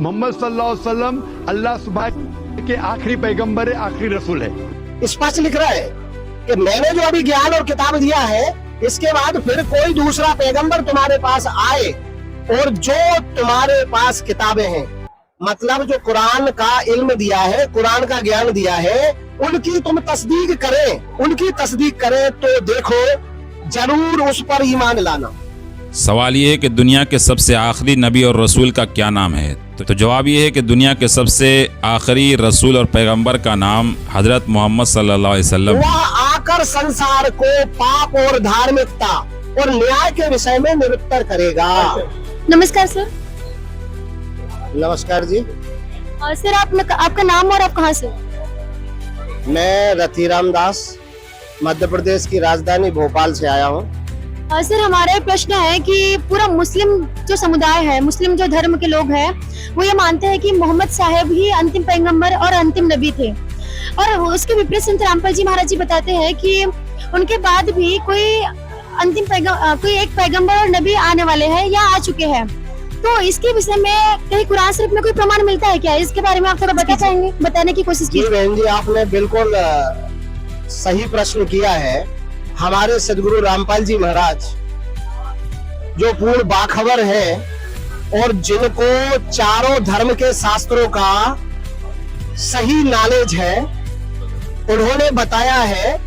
मोहम्मद सल्लल्लाहु अलैहि वसल्लम अल्लाह सुबह के आखिरी पैगंबर है, आखिरी रसूल है। स्पष्ट लिख रहा है कि मैंने जो अभी ज्ञान और किताब दिया है, इसके बाद फिर कोई दूसरा पैगंबर तुम्हारे पास आए और जो तुम्हारे पास किताबें हैं, मतलब जो कुरान का इल्म दिया है, कुरान का ज्ञान दिया है, उनकी तुम तस्दीक करें, उनकी तस्दीक करें तो देखो जरूर उस पर ईमान लाना। सवाल ये है कि दुनिया के सबसे आखिरी नबी और रसूल का क्या नाम है? तो जवाब ये है कि दुनिया के सबसे आखिरी रसूल और पैगंबर का नाम हजरत मोहम्मद सल्लल्लाहु अलैहि वसल्लम। वह आकर संसार को पाप और धार्मिकता और न्याय के विषय में निरुत्तर करेगा। नमस्कार सर। नमस्कार जी। सर आपका नाम और आप कहाँ से? मैं रतिराम दास मध्य प्रदेश की राजधानी भोपाल से आया हूँ। सर हमारा प्रश्न है कि पूरा मुस्लिम जो समुदाय है, मुस्लिम जो धर्म के लोग हैं, वो ये मानते हैं कि मोहम्मद साहब ही अंतिम पैगंबर और अंतिम नबी थे, और उसके विपरीत संत रामपाल जी महाराज जी बताते हैं कि उनके बाद भी कोई एक पैगंबर और नबी आने वाले हैं या आ चुके हैं। तो इसके विषय में कहीं कुरान शरीफ में कोई प्रमाण मिलता है क्या? इसके बारे में आप थोड़ा बता पाएंगे, बताने की कोशिश कीजिए। बहन जी, आपने बिल्कुल सही प्रश्न किया है। हमारे सदगुरु रामपाल जी महाराज जो पूर्ण बाखबर है और जिनको चारों धर्म के शास्त्रों का सही नॉलेज है, उन्होंने बताया है।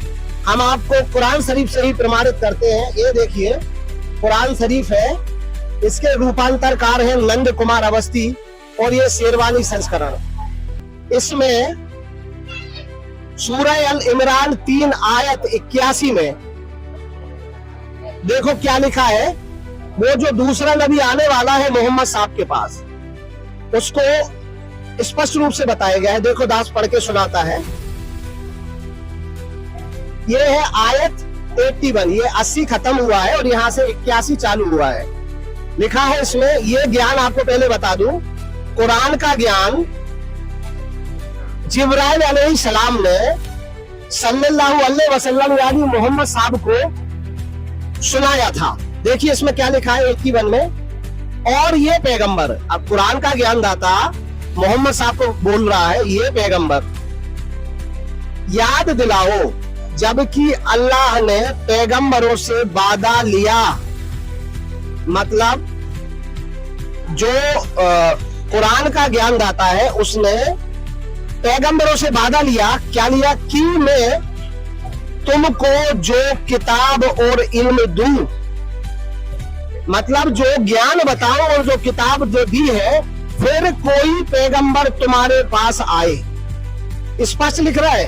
हम आपको कुरान शरीफ से ही प्रमाणित करते हैं। ये देखिए कुरान शरीफ है, इसके रूपांतरकार है नंद कुमार अवस्थी और ये शेरवानी संस्करण। इसमें सूरह अल इमरान 3 आयत 81 में देखो क्या लिखा है। वो जो दूसरा नबी आने वाला है मोहम्मद साहब के पास, उसको स्पष्ट रूप से बताया गया है। देखो दास पढ़ के सुनाता है। ये है आयत 81, ये 80 खत्म हुआ है और यहाँ से 81 चालू हुआ है। लिखा है इसमें, ये ज्ञान आपको पहले बता दूं, कुरान का ज्ञान जिब्राइल अलैहिस्सलाम ने सल्लल्लाहु अलैहि वसल्लम यानी मोहम्मद साहब को सुनाया था। देखिए इसमें क्या लिखा है 81 में। और ये पैगंबर, अब कुरान का ज्ञानदाता मोहम्मद साहब को बोल रहा है, ये पैगंबर याद दिलाओ जबकि अल्लाह ने पैगंबरों से वादा लिया। मतलब जो कुरान का ज्ञानदाता है उसने पैगंबरों से वादा लिया। क्या लिया? कि मैं तुमको जो किताब और इल्म दूं, मतलब जो ज्ञान बताऊं और जो किताब जो दी है, फिर कोई पैगंबर तुम्हारे पास आए। स्पष्ट लिख रहा है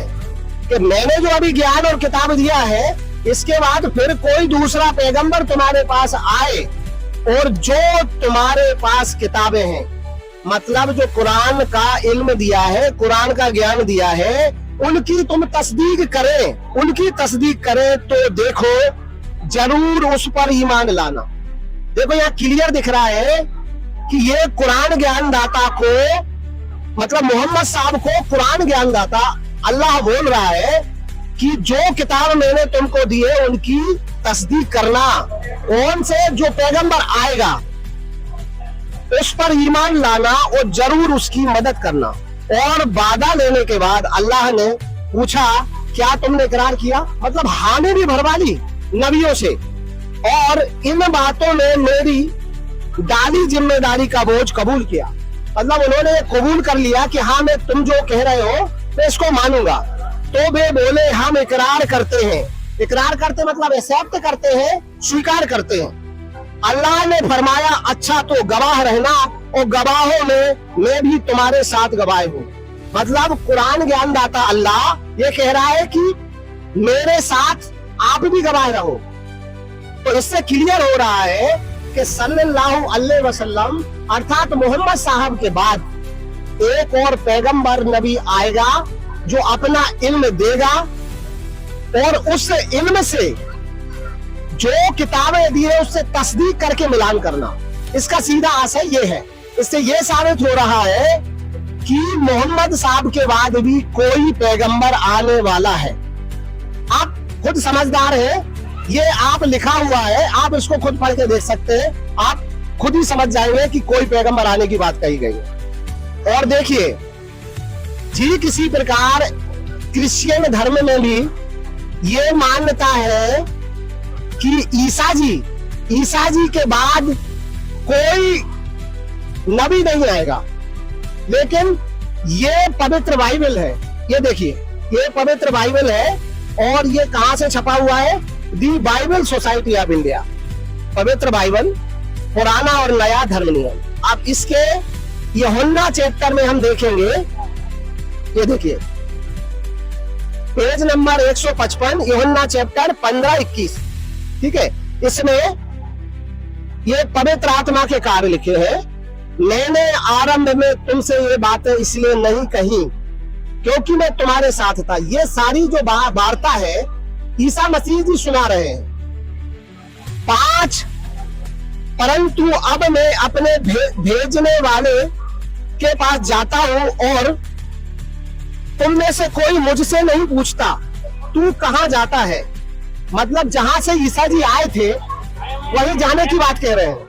कि मैंने जो अभी ज्ञान और किताब दिया है, इसके बाद फिर कोई दूसरा पैगंबर तुम्हारे पास आए और जो तुम्हारे पास किताबें हैं, मतलब जो कुरान का इल्म दिया है, कुरान का ज्ञान दिया है, उनकी तुम तस्दीक करें, उनकी तस्दीक करें तो देखो जरूर उस पर ईमान लाना। देखो यहाँ क्लियर दिख रहा है कि ये कुरान ज्ञानदाता को, मतलब मोहम्मद साहब को कुरान ज्ञानदाता अल्लाह बोल रहा है कि जो किताब मैंने तुमको दी है उनकी तस्दीक करना, कौन से जो पैगंबर आएगा उस पर ईमान लाना और जरूर उसकी मदद करना। और वादा लेने के बाद अल्लाह ने पूछा क्या तुमने इकरार किया, मतलब हामी भी भरवा ली नबियों से, और इन बातों में मेरी डाली जिम्मेदारी का बोझ कबूल किया। मतलब उन्होंने कबूल कर लिया कि हाँ मैं तुम जो कह रहे हो मैं इसको मानूंगा। तो वे बोले हम इकरार करते हैं। इकरार करते मतलब एक्सेप्ट करते हैं, स्वीकार करते हैं। अल्लाह ने फरमाया अच्छा तो गवाह रहना, और गवाहों में मैं भी तुम्हारे साथ गवाह हूँ। मतलब कुरान ज्ञानदाता अल्लाह ये कह रहा है कि मेरे साथ आप भी गवाह रहो। तो इससे क्लियर हो रहा है कि सल्लल्लाहु अलैहि वसल्लम अर्थात मोहम्मद साहब के बाद एक और पैगंबर नबी आएगा जो अपना इल्म देगा, और उस इल्म से जो किताबें दी है उससे तस्दीक करके मिलान करना। इसका सीधा आशय ये है। इससे ये साबित हो रहा है कि मोहम्मद साहब के बाद भी कोई पैगंबर आने वाला है। आप खुद समझदार हैं, ये आप लिखा हुआ है, आप इसको खुद पढ़ के देख सकते हैं। आप खुद ही समझ जाएंगे कि कोई पैगंबर आने की बात कही गई है। और देखिए, ठीक इसी प्रकार क्रिश्चियन धर्म में भी ये मान्यता है कि ईसा जी के बाद कोई नबी नहीं आएगा। लेकिन ये पवित्र बाइबल है, ये देखिए, ये पवित्र बाइबल है और ये कहां से छपा हुआ है? दी बाइबल सोसाइटी ऑफ इंडिया, पवित्र बाइबल, पुराना और नया धर्म नियम। अब इसके यूहन्ना चैप्टर में हम देखेंगे, ये देखिए पेज नंबर 155, यूहन्ना चैप्टर 15-21, ठीक है। इसमें ये पवित्र आत्मा के कार्य लिखे हैं। मैंने आरंभ में तुमसे ये बातें इसलिए नहीं कही क्योंकि मैं तुम्हारे साथ था। ये सारी जो वार्ता है ईसा मसीह जी सुना रहे हैं। 5, परंतु अब मैं अपने भेजने वाले के पास जाता हूं और तुम में से कोई मुझसे नहीं पूछता तू कहां जाता है। मतलब जहां से ईसा जी आए थे वहीं जाने की बात कह रहे हैं।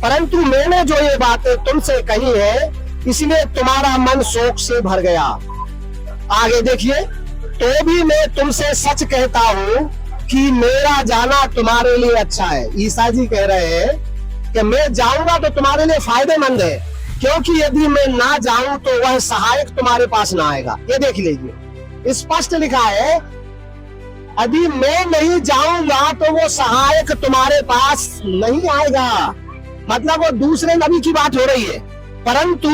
परंतु मैंने जो ये बातें तुमसे कही है इसलिए तुम्हारा मन शोक से भर गया। आगे देखिए, तो भी मैं तुमसे सच कहता हूं कि मेरा जाना तुम्हारे लिए अच्छा है। ईसा जी कह रहे हैं कि मैं जाऊंगा तो तुम्हारे लिए फायदेमंद है, क्योंकि यदि मैं ना जाऊं तो वह सहायक तुम्हारे पास ना आएगा। ये देख लीजिए, स्पष्ट लिखा है, यदि मैं नहीं जाऊंगा तो वो सहायक तुम्हारे पास नहीं आएगा। मतलब वो दूसरे नबी की बात हो रही है। परंतु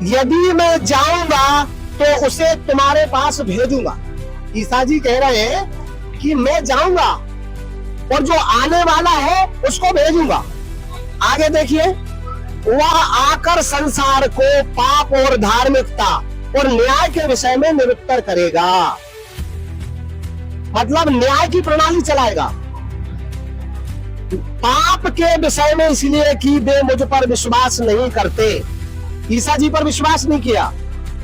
यदि मैं जाऊंगा तो उसे तुम्हारे पास भेजूंगा। ईसा जी कह रहे हैं कि मैं जाऊंगा और जो आने वाला है उसको भेजूंगा। आगे देखिए, वह आकर संसार को पाप और धार्मिकता और न्याय के विषय में निरुत्तर करेगा। मतलब न्याय की प्रणाली चलाएगा। पाप के विषय में इसलिए कि वे मुझ पर विश्वास नहीं करते, ईसा जी पर विश्वास नहीं किया,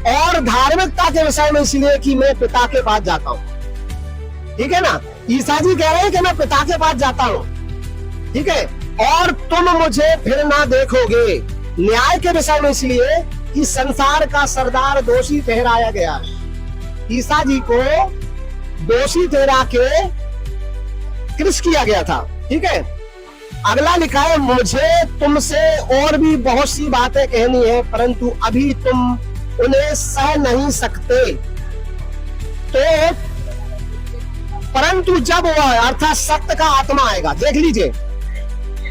और धार्मिकता के विषय में इसलिए कि मैं पिता के पास जाता हूं। ठीक है ना, ईसा जी कह रहे हैं कि मैं पिता के पास जाता हूं, ठीक है, और तुम मुझे फिर ना देखोगे। न्याय के विषय में इसलिए कि संसार का सरदार दोषी ठहराया गया। ईसा जी को दोषी ठहरा के क्रूस किया गया था। ठीक है, अगला लिखा है, मुझे तुमसे और भी बहुत सी बातें कहनी है परंतु अभी तुम उन्हें सह नहीं सकते। तो परंतु जब वह अर्थात सत्य का आत्मा आएगा, देख लीजिए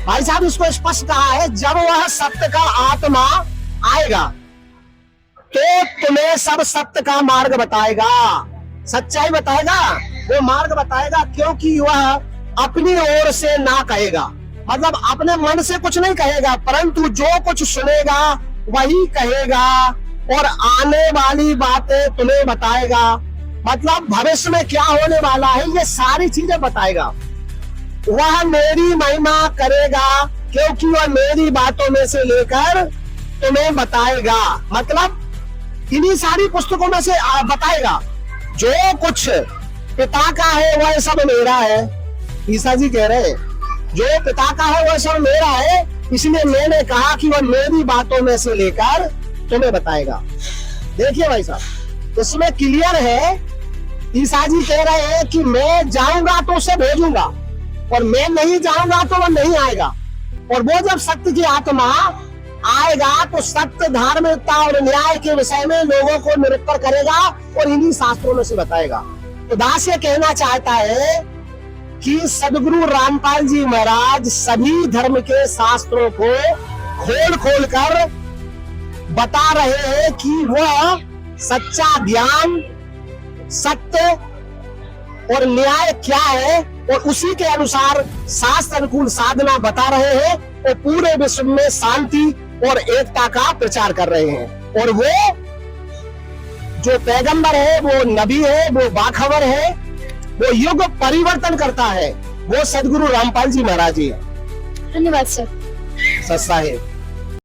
भाई साहब, इसको स्पष्ट कहा है, जब वह सत्य का आत्मा आएगा तो तुम्हें सब सत्य का मार्ग बताएगा, सच्चाई बताएगा, वो मार्ग बताएगा, क्योंकि वह अपनी ओर से ना कहेगा, मतलब अपने मन से कुछ नहीं कहेगा, परंतु जो कुछ सुनेगा वही कहेगा और आने वाली बातें तुम्हें बताएगा। मतलब भविष्य में क्या होने वाला है ये सारी चीजें बताएगा। वह मेरी महिमा करेगा क्योंकि वह मेरी बातों में से लेकर तुम्हें बताएगा। मतलब इन्हीं सारी पुस्तकों में से बताएगा। जो कुछ पिता का है वह सब मेरा है। ईसा जी कह रहे हैं जो पिता का है वह सब मेरा है, इसलिए मैंने कहा कि वह मेरी बातों में से लेकर तुम्हें बताएगा। देखिए भाई साहब, इसमें क्लियर है, ईसा जी कह रहे हैं कि मैं जाऊंगा तो उसे भेजूंगा और मैं नहीं जाऊंगा तो वह नहीं आएगा। और वो जब सत्य की आत्मा आएगा तो सत्य, धार्मिकता और न्याय के विषय में लोगों को निरुत्तर करेगा और इन्हीं शास्त्रों में से बताएगा। तो दास ये कहना चाहता है कि सदगुरु रामपाल जी महाराज सभी धर्म के शास्त्रों को खोल खोल कर बता रहे हैं कि वह सच्चा ज्ञान, सत्य और न्याय क्या है, और उसी के अनुसार शास्त्र अनुकूल साधना बता रहे हैं और पूरे विश्व में शांति और एकता का प्रचार कर रहे हैं। और वो जो पैगंबर है, वो नबी है, वो बाखबर है, वो युग परिवर्तन करता है, वो सदगुरु रामपाल जी महाराज जी है। धन्यवाद सर। सस्ता है।